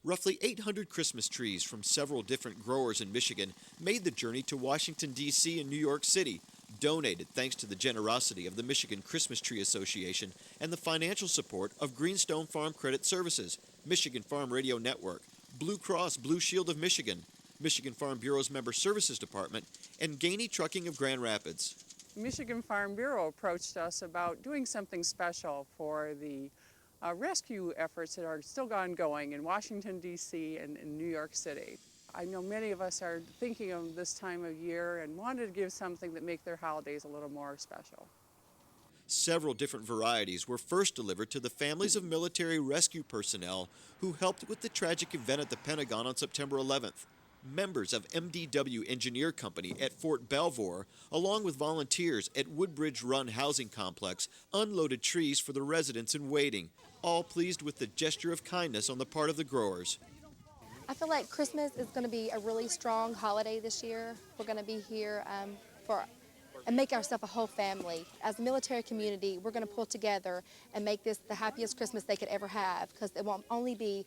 Roughly 800 Christmas trees from several different growers in Michigan made the journey to Washington, D.C. and New York City, donated thanks to the generosity of the Michigan Christmas Tree Association and the financial support of Greenstone Farm Credit Services, Michigan Farm Radio Network, Blue Cross Blue Shield of Michigan, Michigan Farm Bureau's Member Services Department, and Gainey Trucking of Grand Rapids. Michigan Farm Bureau approached us about doing something special for the rescue efforts that are still ongoing in Washington, D.C. and in New York City. I know many of us are thinking of this time of year and wanted to give something that make their holidays a little more special. Several different varieties were first delivered to the families of military rescue personnel who helped with the tragic event at the Pentagon on September 11th. Members of MDW Engineer Company at Fort Belvoir, along with volunteers at Woodbridge Run Housing Complex, unloaded trees for the residents in waiting, all pleased with the gesture of kindness on the part of the growers. I feel like Christmas is going to be a really strong holiday this year. We're going to be here and make ourselves a whole family. As a military community, we're going to pull together and make this the happiest Christmas they could ever have, because it won't only be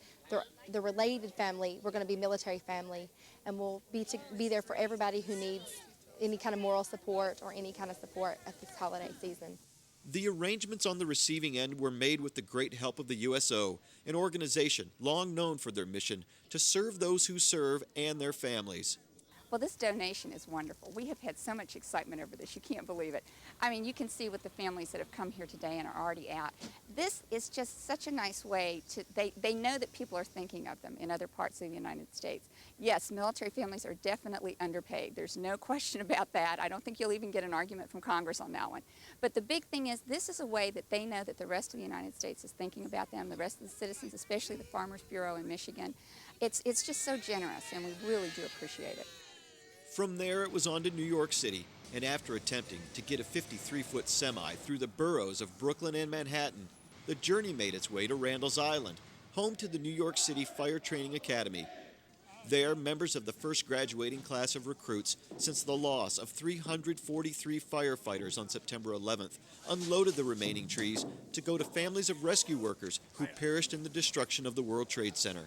the related family, we're going to be military family, and we'll be there for everybody who needs any kind of moral support or any kind of support at this holiday season. The arrangements on the receiving end were made with the great help of the USO, an organization long known for their mission to serve those who serve and their families. Well, this donation is wonderful. We have had so much excitement over this. You can't believe it. I mean, you can see with the families that have come here today and are already out. This is just such a nice way to, they know that people are thinking of them in other parts of the United States. Yes, military families are definitely underpaid. There's no question about that. I don't think you'll even get an argument from Congress on that one. But the big thing is, this is a way that they know that the rest of the United States is thinking about them, the rest of the citizens, especially the Farmers Bureau in Michigan. It's just so generous, and we really do appreciate it. From there, it was on to New York City, and after attempting to get a 53-foot semi through the boroughs of Brooklyn and Manhattan, the journey made its way to Randall's Island, home to the New York City Fire Training Academy. There, members of the first graduating class of recruits since the loss of 343 firefighters on September 11th unloaded the remaining trees to go to families of rescue workers who perished in the destruction of the World Trade Center.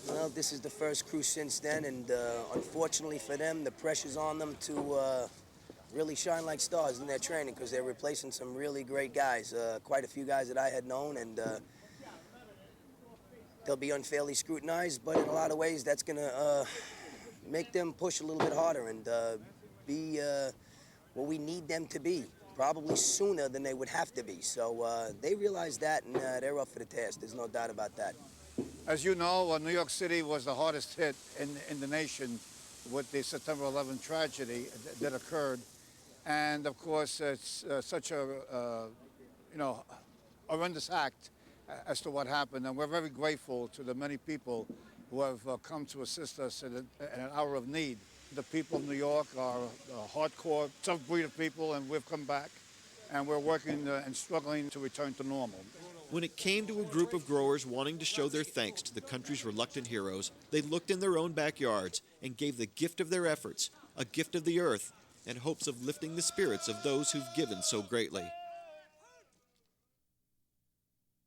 Well, this is the first crew since then, and unfortunately for them, the pressure's on them to really shine like stars in their training, because they're replacing some really great guys, quite a few guys that I had known, and they'll be unfairly scrutinized, but in a lot of ways that's going to make them push a little bit harder and be what we need them to be, probably sooner than they would have to be. So they realize that, and they're up for the task. There's no doubt about that. As you know, New York City was the hardest hit in the nation with the September 11 tragedy that occurred. And of course, it's such a, horrendous act as to what happened. And we're very grateful to the many people who have come to assist us in an hour of need. The people of New York are hardcore, tough breed of people, and we've come back. And we're working and struggling to return to normal. When it came to a group of growers wanting to show their thanks to the country's reluctant heroes, they looked in their own backyards and gave the gift of their efforts, a gift of the earth, and hopes of lifting the spirits of those who've given so greatly.